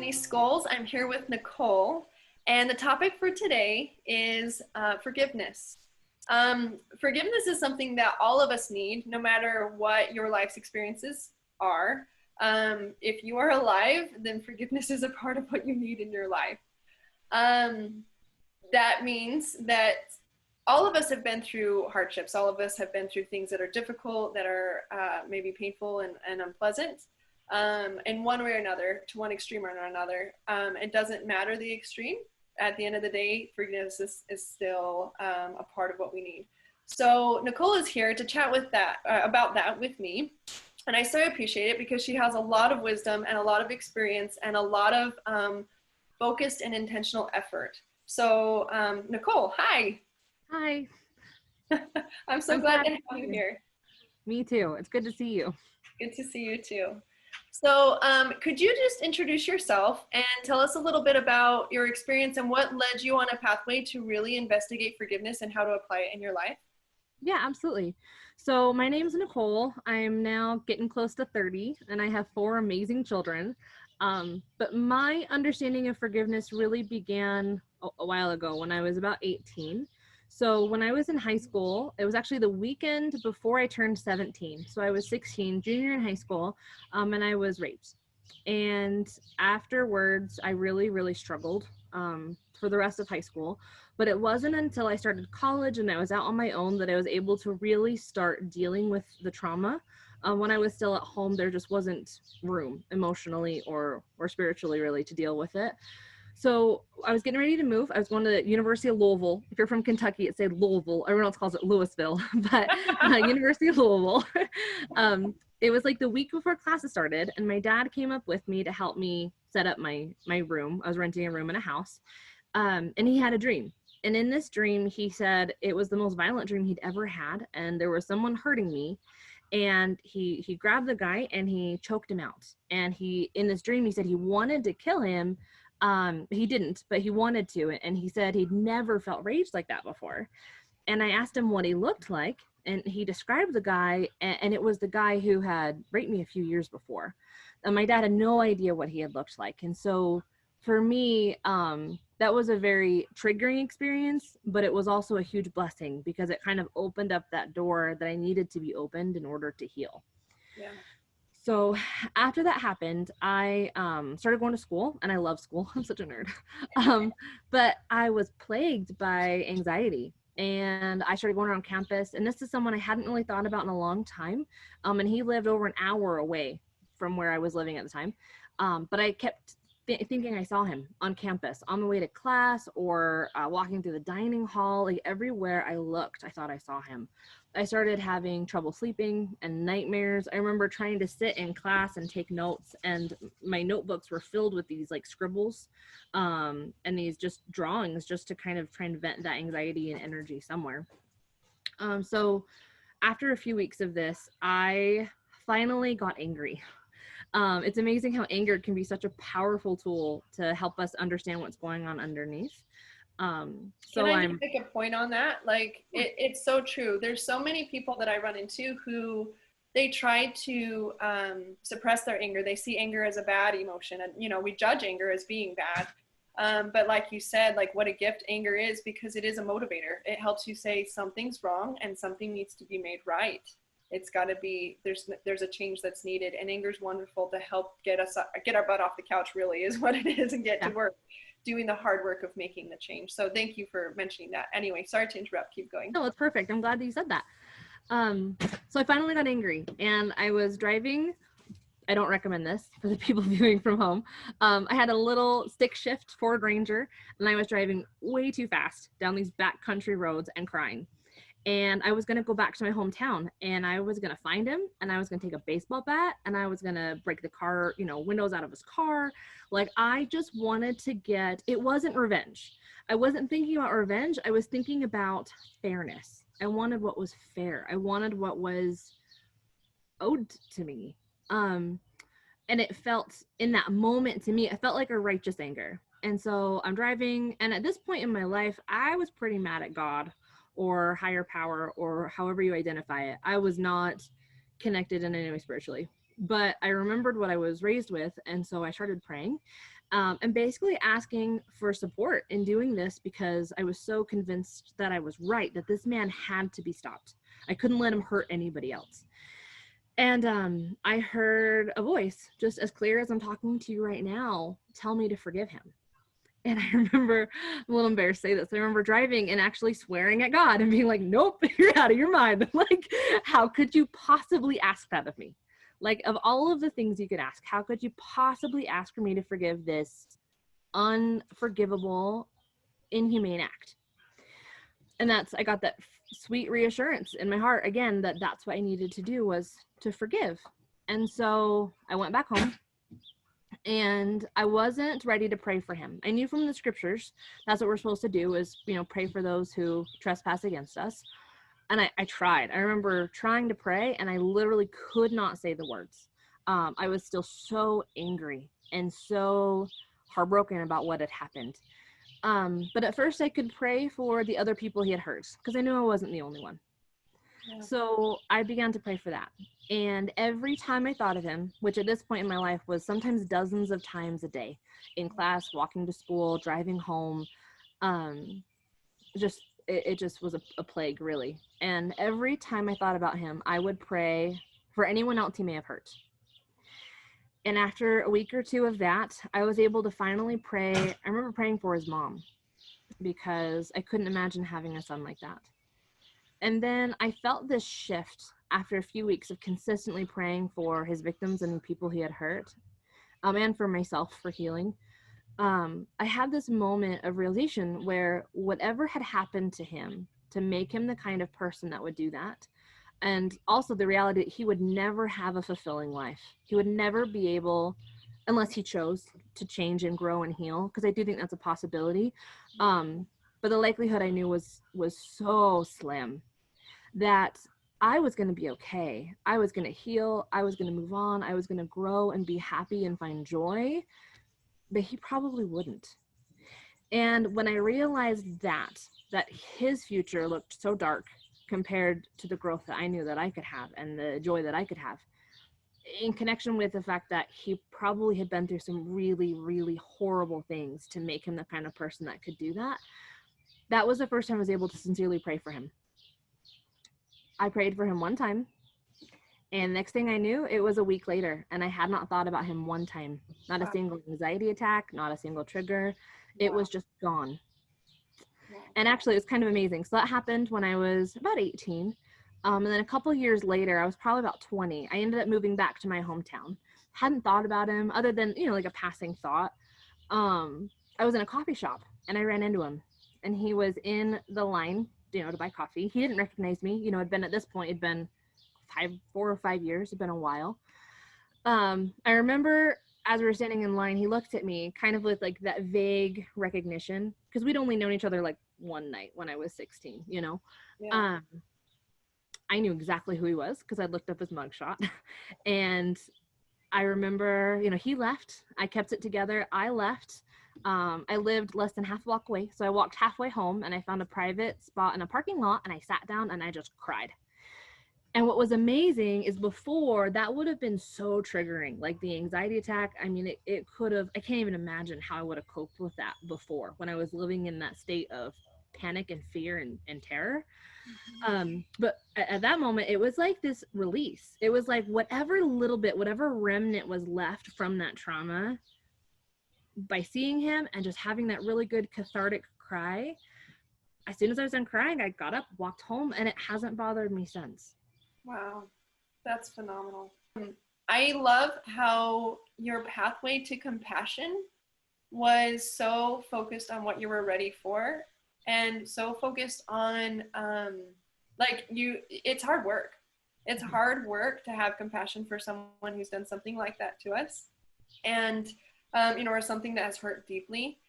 Me Skulls. I'm here with Nicole, and the topic for today is forgiveness. Forgiveness is something that all of us need, no matter what your life's experiences are. If you are alive, then forgiveness is a part of what you need in your life. Um, that means that all of us have been through hardships. All of us have been through things that are difficult, that are maybe painful and unpleasant, in one way or another, to one extreme or another. It doesn't matter the extreme. At the end of the day, forgiveness is still a part of what we need. So Nicole is here to chat with that about that with me. And I so appreciate it because she has a lot of wisdom and a lot of experience and a lot of focused and intentional effort. So Nicole, hi. Hi. I'm so I'm glad glad to to have see you you. here. Me too. It's good to see you. Good to see you too. So could you just introduce yourself and tell us a little bit about your experience and what led you on a pathway to really investigate forgiveness and how to apply it in your life? Yeah, absolutely. So my name's Nicole. I'm now getting close to 30 and I have four amazing children. But my understanding of forgiveness really began a while ago when I was about 18. So when I was in high school, it was actually the weekend before I turned 17. So I was 16, junior in high school, and I was raped. And afterwards, I really, really struggled for the rest of high school. But it wasn't until I started college and I was out on my own that I was able to really start dealing with the trauma. When I was still at home, there just wasn't room emotionally or spiritually really to deal with it. So I was getting ready to move. I was going to the University of Louisville. If you're from Kentucky, it's say Louisville. Everyone else calls it Louisville, but University of Louisville. It was like the week before classes started, and my dad came up with me to help me set up my room. I was renting a room in a house, and he had a dream. And in this dream, he said it was the most violent dream he'd ever had, and there was someone hurting me. And he grabbed the guy and he choked him out. And he in this dream he said he wanted to kill him. He didn't, but he wanted to. And he said he'd never felt rage like that before. And I asked him what he looked like, and he described the guy, and it was the guy who had raped me a few years before. And my dad had no idea what he had looked like. And so for me, that was a very triggering experience, but it was also a huge blessing because it kind of opened up that door that I needed to be opened in order to heal. Yeah. So after that happened, I started going to school, and I love school. I'm such a nerd. But I was plagued by anxiety, and I started going around campus. And this is someone I hadn't really thought about in a long time. And he lived over an hour away from where I was living at the time. But I kept thinking I saw him on campus on the way to class or walking through the dining hall. Like everywhere I looked, I thought I saw him. I started having trouble sleeping and nightmares. I remember trying to sit in class and take notes, and my notebooks were filled with these like scribbles and these just drawings just to kind of try and vent that anxiety and energy somewhere. So after a few weeks of this, I finally got angry. It's amazing how anger can be such a powerful tool to help us understand what's going on underneath. Can So I just I'm make a point on that? Like, it's so true. There's so many people that I run into who they try to suppress their anger. They see anger as a bad emotion, and we judge anger as being bad. But like you said, like what a gift anger is, because it is a motivator. It helps you say something's wrong and something needs to be made right. It's got to be there's a change that's needed, and anger is wonderful to help get our butt off the couch. Really, is what it is, and get to yeah. work doing the hard work of making the change. So thank you for mentioning that. Anyway, sorry to interrupt. Keep going. No, it's perfect. I'm glad that you said that. So I finally got angry, and I was driving. I don't recommend this for the people viewing from home. I had a little stick shift Ford Ranger, and I was driving way too fast down these backcountry roads and crying. And I was going to go back to my hometown, and I was going to find him, and I was going to take a baseball bat, and I was going to break the car, windows out of his car. Like, I just wanted to it wasn't revenge. I wasn't thinking about revenge. I was thinking about fairness. I wanted what was fair. I wanted what was owed to me. And it felt in that moment to me, it felt like a righteous anger. And so I'm driving, and at this point in my life, I was pretty mad at God or higher power or however you identify it. I was not connected in any way spiritually, but I remembered what I was raised with, and so I started praying. and basically asking for support in doing this because I was so convinced that I was right, that this man had to be stopped. I couldn't let him hurt anybody else. And I heard a voice, just as clear as I'm talking to you right now, tell me to forgive him. And I remember, I'm a little embarrassed to say this, I remember driving and actually swearing at God and being like, nope, you're out of your mind. Like, how could you possibly ask that of me? Like, of all of the things you could ask, how could you possibly ask for me to forgive this unforgivable, inhumane act? And I got that sweet reassurance in my heart again, that that's what I needed to do, was to forgive. And so I went back home, and I wasn't ready to pray for him. I knew from the scriptures that's what we're supposed to do, is, pray for those who trespass against us. And I tried. I remember trying to pray, and I literally could not say the words. I was still so angry and so heartbroken about what had happened. But at first I could pray for the other people he had hurt, because I knew I wasn't the only one. Yeah. So I began to pray for that. And every time I thought of him, which at this point in my life was sometimes dozens of times a day, in class, walking to school, driving home, it just was a plague, really. And every time I thought about him, I would pray for anyone else he may have hurt. And after a week or two of that, I was able to finally pray. I remember praying for his mom, because I couldn't imagine having a son like that. And then I felt this shift after a few weeks of consistently praying for his victims and the people he had hurt, and for myself for healing. I had this moment of realization where whatever had happened to him to make him the kind of person that would do that, and also the reality that he would never have a fulfilling life. He would never be able, unless he chose to change and grow and heal, because I do think that's a possibility. But the likelihood I knew was so slim that I was going to be okay. I was going to heal. I was going to move on. I was going to grow and be happy and find joy, but he probably wouldn't. And when I realized that his future looked so dark compared to the growth that I knew that I could have and the joy that I could have, in connection with the fact that he probably had been through some really, really horrible things to make him the kind of person that could do that, that was the first time I was able to sincerely pray for him. I prayed for him one time, and next thing I knew, it was a week later, and I had not thought about him one time. Not a single anxiety attack, not a single trigger. It was just gone. And actually, it was kind of amazing. So that happened when I was about 18. And then a couple years later, I was probably about 20. I ended up moving back to my hometown. Hadn't thought about him other than, like a passing thought. I was in a coffee shop, and I ran into him. And he was in the line, to buy coffee. He didn't recognize me. It'd been, at this point, it'd been 4 or 5 years. It'd been a while. I remember as we were standing in line, he looked at me kind of with like that vague recognition, because we'd only known each other like one night when I was 16, Yeah. I knew exactly who he was because I looked up his mugshot. And I remember, he left. I kept it together. I left. I lived less than half a block away. So I walked halfway home, and I found a private spot in a parking lot, and I sat down and I just cried. And what was amazing is before, that would have been so triggering, like the anxiety attack. I mean, it could have, I can't even imagine how I would have coped with that before, when I was living in that state of panic and fear and terror. But at that moment, it was like this release. It was like whatever remnant was left from that trauma, by seeing him and just having that really good cathartic cry, as soon as I was done crying, I got up, walked home, and it hasn't bothered me since. Wow, that's phenomenal. I love how your pathway to compassion was so focused on what you were ready for, and so focused on it's hard work. It's hard work to have compassion for someone who's done something like that to us, and or something that has hurt deeply,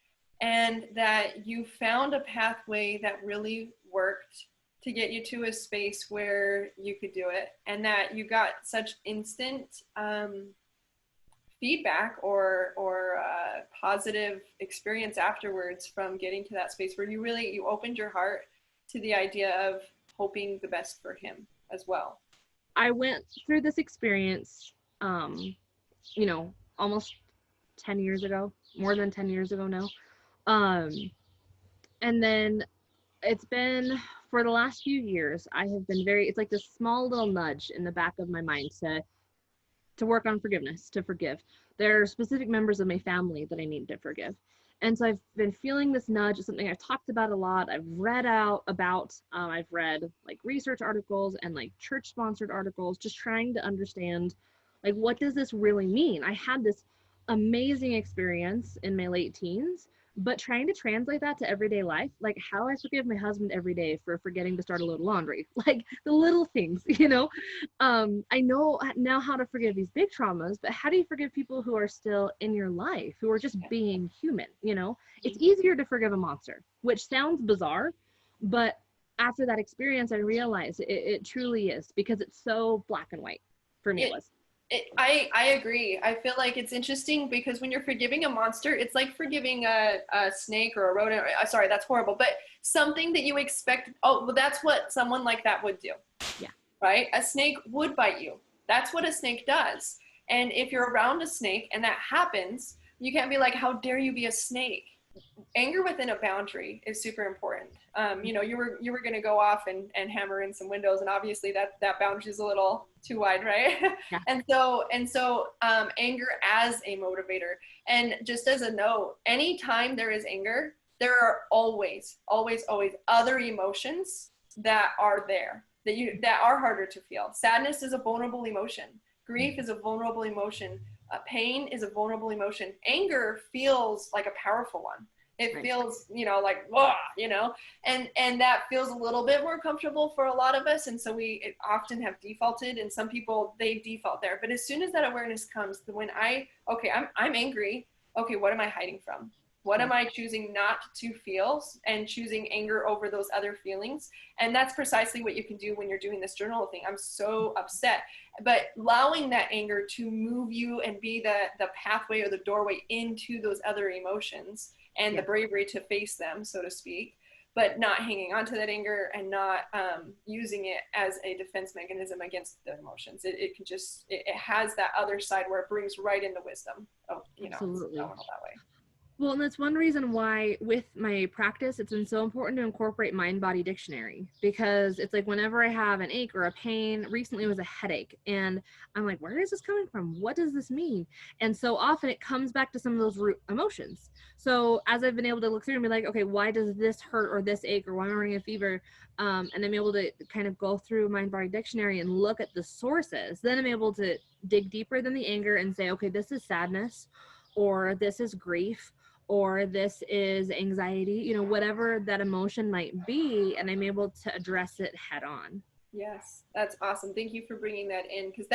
and that you found a pathway that really worked to get you to a space where you could do it, and that you got such instant feedback or positive experience afterwards from getting to that space where you opened your heart to the idea of hoping the best for him as well. I went through this experience, almost 10 years ago. more than 10 years ago now. Um, and then it's been for the last few years, I have been it's like this small little nudge in the back of my mind to work on forgiveness, to forgive. There are specific members of my family that I need to forgive. And so I've been feeling this nudge. It's something I've talked about a lot. I've read out about, I've read like research articles and like church sponsored articles, just trying to understand like, what does this really mean? I had this amazing experience in my late teens, but trying to translate that to everyday life, like how I forgive my husband every day for forgetting to start a load of laundry, like the little things, I know now how to forgive these big traumas, but how do you forgive people who are still in your life, who are just being human? It's easier to forgive a monster, which sounds bizarre, but after that experience, I realized it truly is, because it's so black and white for me. I agree. I feel like it's interesting because when you're forgiving a monster, it's like forgiving a snake or a rodent. Sorry, that's horrible. But something that you expect, oh, well, that's what someone like that would do. Yeah. Right? A snake would bite you. That's what a snake does. And if you're around a snake and that happens, you can't be like, how dare you be a snake? Anger within a boundary is super important. You were going to go off and hammer in some windows, and obviously that boundary is a little too wide, right? Yeah. and so anger as a motivator. And just as a note, anytime there is anger, there are always other emotions that are there that are harder to feel. Sadness is a vulnerable emotion. Grief is a vulnerable emotion. Pain is a vulnerable emotion. Anger feels like a powerful one. It feels, like, whoa, and that feels a little bit more comfortable for a lot of us. And so we often have defaulted, and some people, they default there. But as soon as that awareness comes, when I'm angry, okay, what am I hiding from? What am I choosing not to feel, and choosing anger over those other feelings? And that's precisely what you can do when you're doing this journal thing. I'm so upset, but allowing that anger to move you and be the pathway or the doorway into those other emotions, and the bravery to face them, so to speak, but not hanging on to that anger and not using it as a defense mechanism against the emotions. It can just, it has that other side where it brings right into wisdom. Oh, Absolutely. that way. Well, and that's one reason why with my practice, it's been so important to incorporate mind-body dictionary, because it's like whenever I have an ache or a pain, recently it was a headache, and I'm like, where is this coming from? What does this mean? And so often it comes back to some of those root emotions. So as I've been able to look through and be like, okay, why does this hurt or this ache, or why am I running a fever? And I'm able to kind of go through mind-body dictionary and look at the sources. Then I'm able to dig deeper than the anger and say, okay, this is sadness, or this is grief, or this is anxiety, whatever that emotion might be, and I'm able to address it head on. Yes, that's awesome. Thank you for bringing that in, because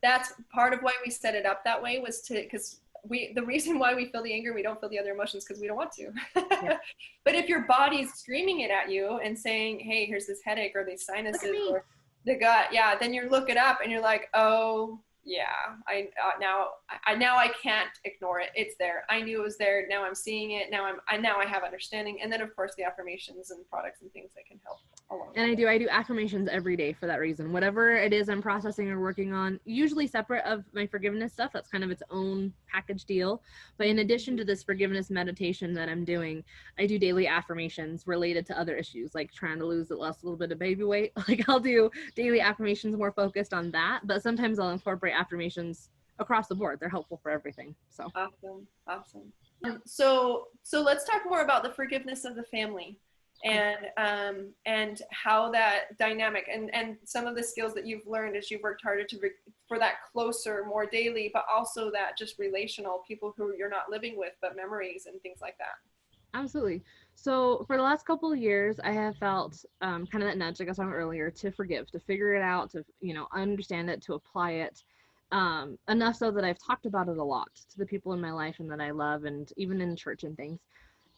that's part of why we set it up that way, was because the reason why we feel the anger, we don't feel the other emotions, because we don't want to. Yeah. But if your body's screaming it at you and saying, hey, here's this headache or these sinuses or the gut, then you look it up and you're like, oh, yeah, now I can't ignore it. It's there. I knew it was there. Now I'm seeing it. Now I have understanding. And then of course the affirmations and products and things that can help along. And I do affirmations every day for that reason. Whatever it is I'm processing or working on, usually separate of my forgiveness stuff, that's kind of its own package deal. But in addition to this forgiveness meditation that I'm doing, I do daily affirmations related to other issues, like trying to lose a little bit of baby weight. Like I'll do daily affirmations more focused on that, but sometimes I'll incorporate affirmations across the board. They're helpful for everything. So awesome. So let's talk more about the forgiveness of the family, and how that dynamic and some of the skills that you've learned as you've worked harder for that closer, more daily, but also that just relational people who you're not living with, but memories and things like that. Absolutely. So for the last couple of years, I have felt kind of that nudge, like I was talking earlier, to forgive, to figure it out, to understand it, to apply it, enough so that I've talked about it a lot to the people in my life and that I love, and even in church and things.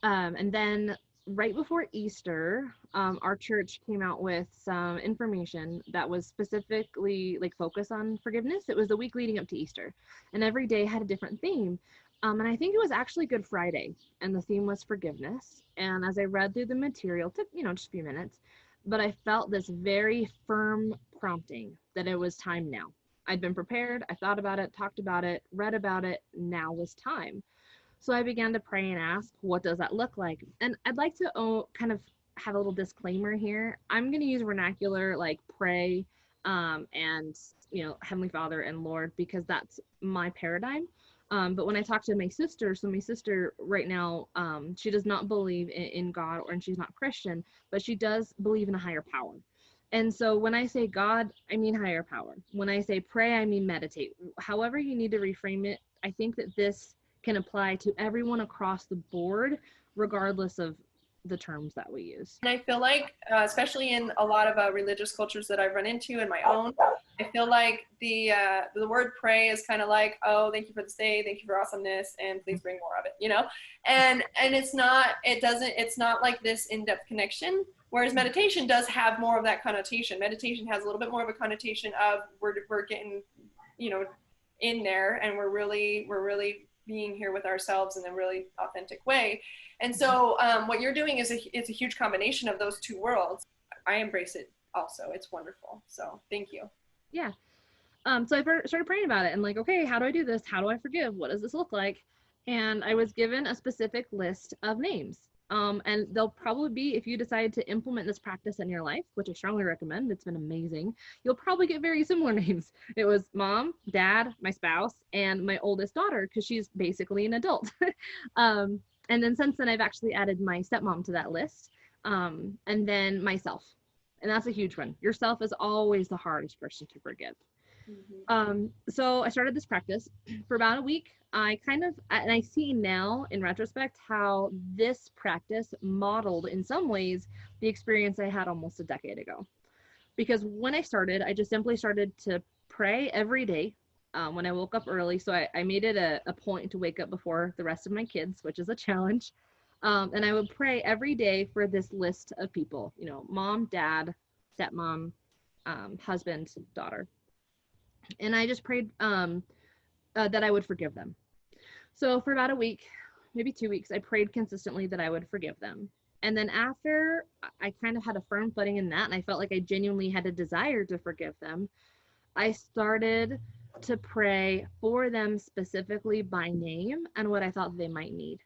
And then right before Easter, our church came out with some information that was specifically like focused on forgiveness. It was the week leading up to Easter, and every day had a different theme. And I think it was actually Good Friday, and the theme was forgiveness. And as I read through the material, it took, just a few minutes, but I felt this very firm prompting that it was time now. I'd been prepared, I thought about it, talked about it, read about it, now was time. So I began to pray and ask, what does that look like? And I'd like to kind of have a little disclaimer here. I'm going to use vernacular like pray and, Heavenly Father and Lord, because that's my paradigm. But when I talk to my sister, so my sister right now, she does not believe in God, and she's not Christian, but she does believe in a higher power. And so when I say God, I mean higher power. When I say pray, I mean meditate. However you need to reframe it, I think that this can apply to everyone across the board, regardless of the terms that we use. And I feel like, especially in a lot of religious cultures that I've run into in my own, I feel like the word pray is kind of like, oh, thank you for this day, thank you for awesomeness, and please bring more of it, And it's not like this in-depth connection. Whereas meditation does have more of that connotation. Meditation has a little bit more of a connotation of we're getting, in there, and we're really being here with ourselves in a really authentic way. And so what you're doing is a huge combination of those two worlds. I embrace it also. It's wonderful. So thank you. Yeah. So I started praying about it and like, okay, how do I do this? How do I forgive? What does this look like? And I was given a specific list of names. And they'll probably be, if you decide to implement this practice in your life, which I strongly recommend, it's been amazing, you'll probably get very similar names. It was mom, dad, my spouse, and my oldest daughter, because she's basically an adult. And then since then, I've actually added my stepmom to that list, and then myself. And that's a huge one. Yourself is always the hardest person to forgive. Mm-hmm. So I started this practice for about a week. And I see now in retrospect how this practice modeled in some ways the experience I had almost a decade ago. Because when I started, I just simply started to pray every day when I woke up early. So I made it a point to wake up before the rest of my kids, which is a challenge. And I would pray every day for this list of people, mom, dad, stepmom, husband, daughter. And I just prayed that I would forgive them. So for about a week, maybe 2 weeks, I prayed consistently that I would forgive them. And then after I kind of had a firm footing in that, and I felt like I genuinely had a desire to forgive them, I started to pray for them specifically by name and what I thought they might need.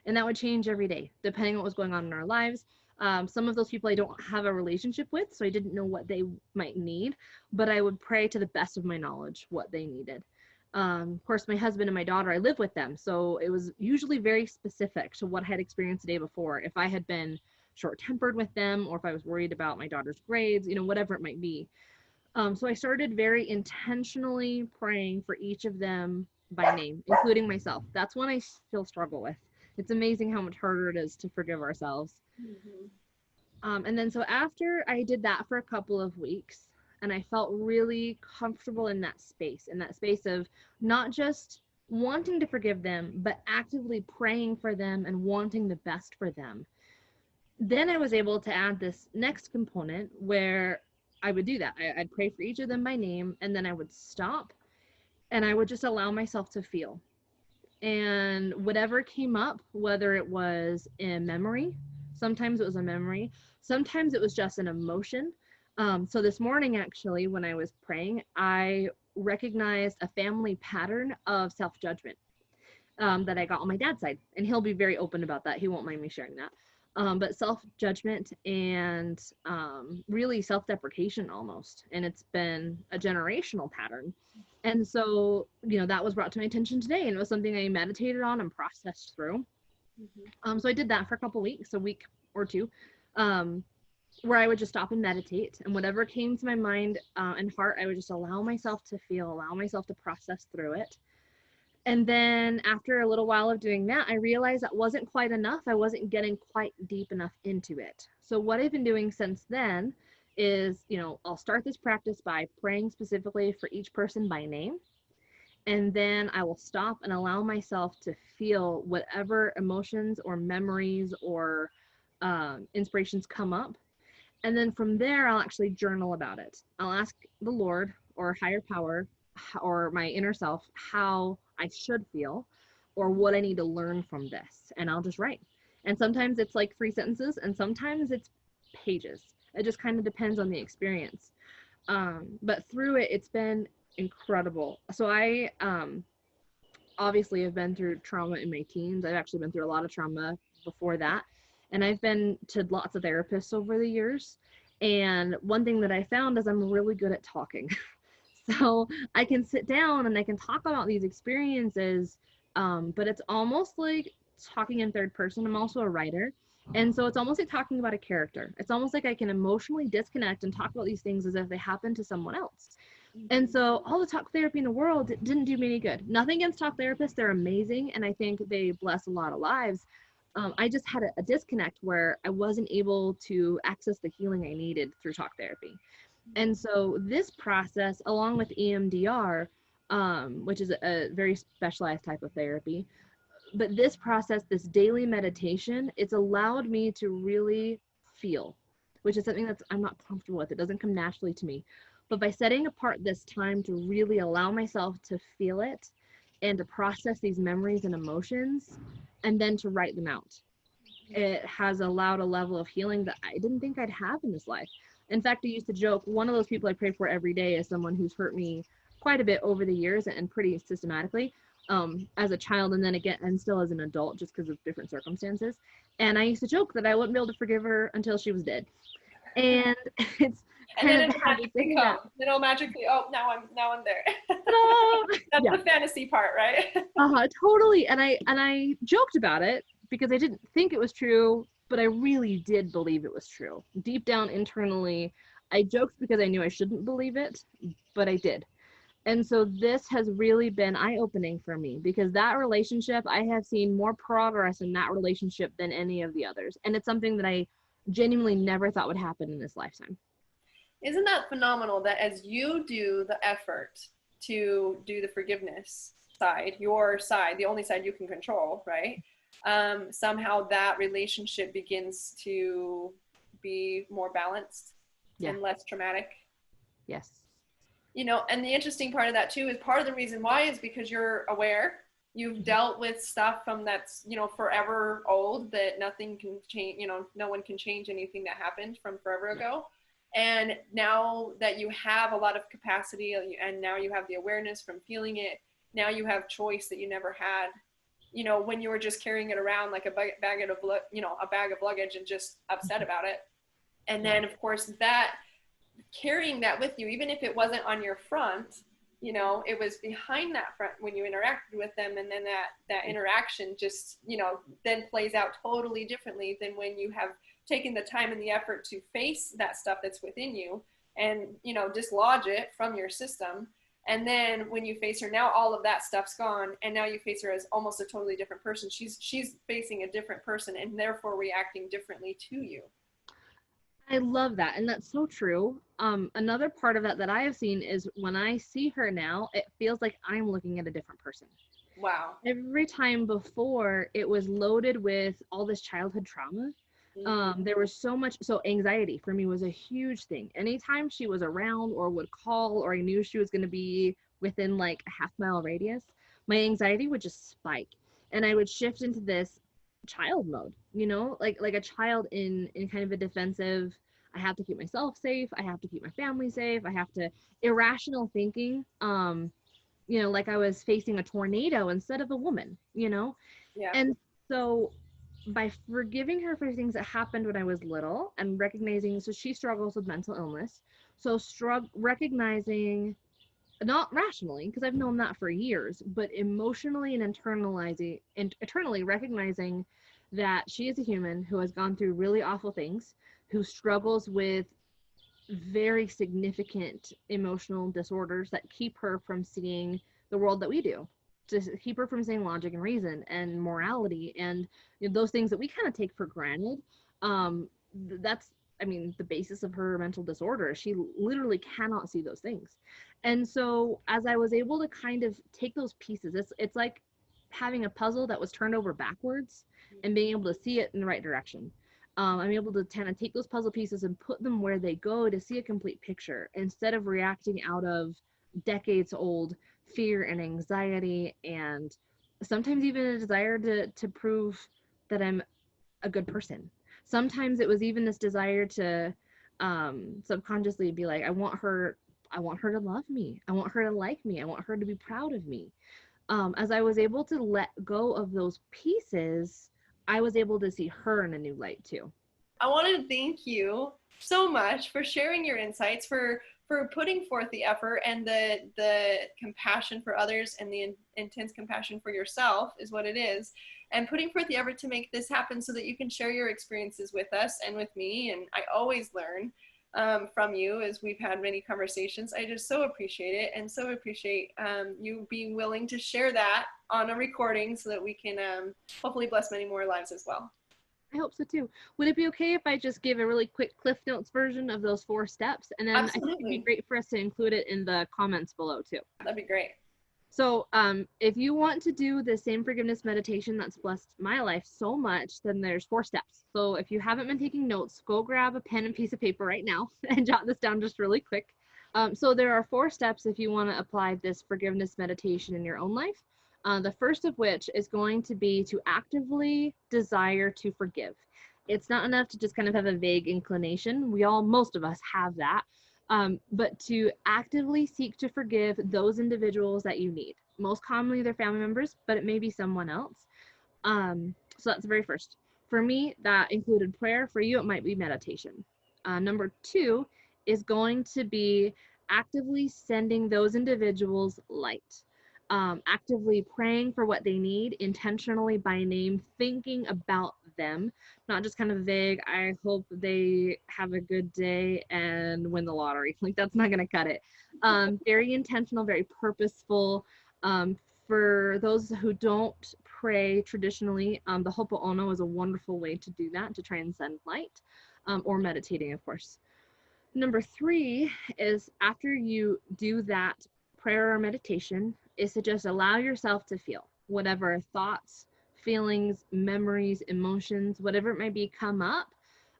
And that would change every day, depending on what was going on in our lives. Some of those people I don't have a relationship with, so I didn't know what they might need, but I would pray to the best of my knowledge what they needed. Of course, my husband and my daughter, I live with them, so it was usually very specific to what I had experienced the day before. If I had been short-tempered with them, or if I was worried about my daughter's grades, whatever it might be. So I started very intentionally praying for each of them by name, including myself. That's one I still struggle with. It's amazing how much harder it is to forgive ourselves. Mm-hmm. And then so after I did that for a couple of weeks, and I felt really comfortable in that space of not just wanting to forgive them, but actively praying for them and wanting the best for them. Then I was able to add this next component where I would do that. I'd pray for each of them by name, and then I would stop, and I would just allow myself to feel. And whatever came up, whether it was a memory, sometimes it was a memory, sometimes it was just an emotion. So this morning, actually, when I was praying, I recognized a family pattern of self-judgment that I got on my dad's side. And he'll be very open about that. He won't mind me sharing that. But self-judgment and really self-deprecation almost. And it's been a generational pattern. And so, that was brought to my attention today, and it was something I meditated on and processed through. Mm-hmm. So I did that for a couple weeks, a week or two, where I would just stop and meditate, and whatever came to my mind and heart, I would just allow myself to feel, allow myself to process through it. And then after a little while of doing that, I realized that wasn't quite enough. I wasn't getting quite deep enough into it. So what I've been doing since then is, I'll start this practice by praying specifically for each person by name. And then I will stop and allow myself to feel whatever emotions or memories or inspirations come up. And then from there, I'll actually journal about it. I'll ask the Lord or higher power or my inner self how I should feel or what I need to learn from this. And I'll just write. And sometimes it's like 3 sentences, and sometimes it's pages. It just kind of depends on the experience. But through it, it's been incredible. So obviously have been through trauma in my teens. I've actually been through a lot of trauma before that. And I've been to lots of therapists over the years. And one thing that I found is I'm really good at talking. So I can sit down and I can talk about these experiences, but it's almost like talking in third person. I'm also a writer. And so it's almost like talking about a character. It's almost like I can emotionally disconnect and talk about these things as if they happen to someone else. And so all the talk therapy in the world didn't do me any good. Nothing against talk therapists. They're amazing. And I think they bless a lot of lives. I just had a disconnect where I wasn't able to access the healing I needed through talk therapy. And so this process, along with EMDR, which is a very specialized type of therapy, but this process, this daily meditation, it's allowed me to really feel, which is something that's I'm not comfortable with. It doesn't come naturally to me. But by setting apart this time to really allow myself to feel it and to process these memories and emotions and then to write them out, it has allowed a level of healing that I didn't think I'd have in this life. In fact, I used to joke, one of those people I pray for every day is someone who's hurt me quite a bit over the years and pretty systematically, as a child and then again, and still as an adult, just because of different circumstances. And I used to joke that I wouldn't be able to forgive her until she was dead. And it's And kind then of it'll had this magically thing come. that, It'll magically, oh, now I'm there. That's yeah, the fantasy part, right? totally. And I joked about it because I didn't think it was true, but I really did believe it was true. Deep down internally, I joked because I knew I shouldn't believe it, but I did. And so this has really been eye-opening for me because that relationship, I have seen more progress in that relationship than any of the others. And it's something that I genuinely never thought would happen in this lifetime. Isn't that phenomenal that as you do the effort to do the forgiveness side, your side, the only side you can control, right? Somehow that relationship begins to be more balanced Yeah. and less traumatic. Yes. You know, and the interesting part of that too is part of the reason why is because you're aware. You've dealt with stuff from that's, you know, forever old that nothing can change, you know, no one can change anything that happened from forever ago. And now that you have a lot of capacity and now you have the awareness from feeling it, now you have choice that you never had, you know, when you were just carrying it around like a bag of, you know, a bag of luggage and just upset about it. And then of course that carrying that with you, even if it wasn't on your front, you know, it was behind that front when you interacted with them. And then that interaction just, you know, then plays out totally differently than when you have taken the time and the effort to face that stuff that's within you and, you know, dislodge it from your system. And then when you face her, now all of that stuff's gone. And now you face her as almost a totally different person. She's facing a different person and therefore reacting differently to you. I love that. And that's so true. Another part of that I have seen is when I see her now, it feels like I'm looking at a different person. Wow. Every time before, it was loaded with all this childhood trauma. There was so anxiety for me was a huge thing. Anytime she was around or would call or I knew she was going to be within like a half-mile radius, my anxiety would just spike. And I would shift into this child mode, you know, like a child in kind of a defensive, I have to keep myself safe, I have to keep my family safe, I have to irrational thinking, you know, like I was facing a tornado instead of a woman, you know. Yeah. And so by forgiving her for things that happened when I was little and recognizing, so she struggles with mental illness, so recognizing, not rationally because I've known that for years, but emotionally and internally recognizing that she is a human who has gone through really awful things, who struggles with very significant emotional disorders that keep her from seeing the world that we do, to keep her from seeing logic and reason and morality and, you know, those things that we kind of take for granted. That's, I mean, the basis of her mental disorder. She literally cannot see those things. And so as I was able to kind of take those pieces, it's like having a puzzle that was turned over backwards and being able to see it in the right direction. I'm able to kind of take those puzzle pieces and put them where they go to see a complete picture instead of reacting out of decades old fear and anxiety and sometimes even a desire to prove that I'm a good person. Sometimes it was even this desire to subconsciously be like, I want her to love me. I want her to like me. I want her to be proud of me. As I was able to let go of those pieces, I was able to see her in a new light too. I want to thank you so much for sharing your insights, for putting forth the effort and the compassion for others, and the intense compassion for yourself is what it is, and putting forth the effort to make this happen so that you can share your experiences with us and with me. And I always learn from you as we've had many conversations. I just so appreciate it, and so appreciate you being willing to share that on a recording so that we can hopefully bless many more lives as well. I hope so too. Would it be okay if I just give a really quick Cliff Notes version of those 4 steps? And then I think it'd be great for us to include it in the comments below too. That'd be great. So if you want to do the same forgiveness meditation that's blessed my life so much, then there's 4 steps. So if you haven't been taking notes, go grab a pen and piece of paper right now and jot this down just really quick. So there are 4 steps if you want to apply this forgiveness meditation in your own life. The first of which is going to be to actively desire to forgive. It's not enough to just kind of have a vague inclination. Most of us have that. But to actively seek to forgive those individuals that you need. Most commonly, they're family members, but it may be someone else. So that's the very first. For me, that included prayer. For you, it might be meditation. Number 2 is going to be actively sending those individuals light. Actively praying for what they need, intentionally by name, thinking about them, not just kind of vague, I hope they have a good day and win the lottery. Like, that's not going to cut it. Very intentional, very purposeful. For those who don't pray traditionally, the Ho'oponopono is a wonderful way to do that, to try and send light, or meditating, of course. Number 3 is, after you do that prayer or meditation, is to just allow yourself to feel whatever thoughts, feelings, memories, emotions, whatever it might be, come up.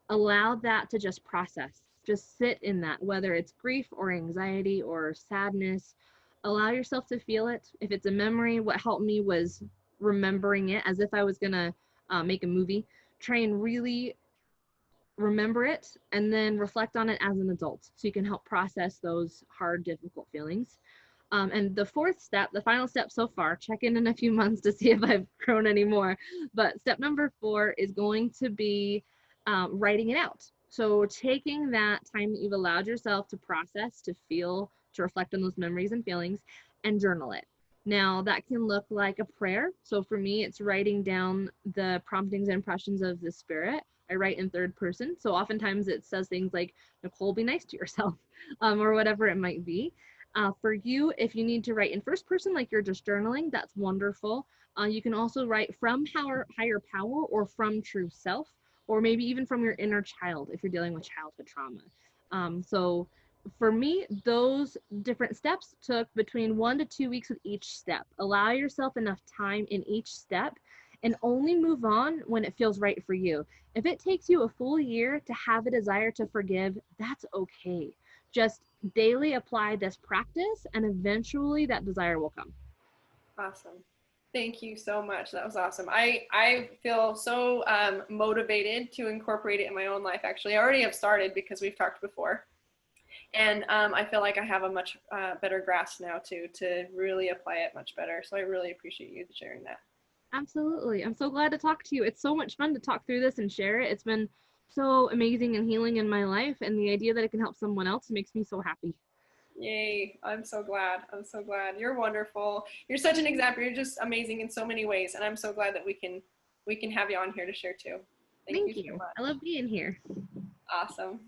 Allow that to just process. Just sit in that, whether it's grief or anxiety or sadness. Allow yourself to feel it. If it's a memory, what helped me was remembering it as if I was gonna make a movie. Try and really remember it and then reflect on it as an adult so you can help process those hard, difficult feelings. And the 4th step, the final step so far, check in a few months to see if I've grown any more. But step number 4 is going to be writing it out. So taking that time that you've allowed yourself to process, to feel, to reflect on those memories and feelings, and journal it. Now, that can look like a prayer. So for me, it's writing down the promptings and impressions of the Spirit. I write in 3rd person. So oftentimes it says things like, Nicole, be nice to yourself, or whatever it might be. For you, if you need to write in 1st person, like you're just journaling, that's wonderful. You can also write from higher power, or from true self, or maybe even from your inner child if you're dealing with childhood trauma. So for me, those different steps took between 1 to 2 weeks with each step. Allow yourself enough time in each step, and only move on when it feels right for you. If it takes you a full year to have a desire to forgive, that's okay. Just daily apply this practice, and eventually that desire will come. Awesome. Thank you so much. That was awesome. I feel so motivated to incorporate it in my own life. Actually, I already have started because we've talked before. And I feel like I have a much better grasp now to really apply it much better. So I really appreciate you sharing that. Absolutely. I'm so glad to talk to you. It's so much fun to talk through this and share it. It's been so amazing and healing in my life, and the idea that it can help someone else makes me so happy. Yay. I'm so glad. I'm so glad. You're wonderful. You're such an example. You're just amazing in so many ways, and I'm so glad that we can have you on here to share too. Thank you so much. I love being here. Awesome.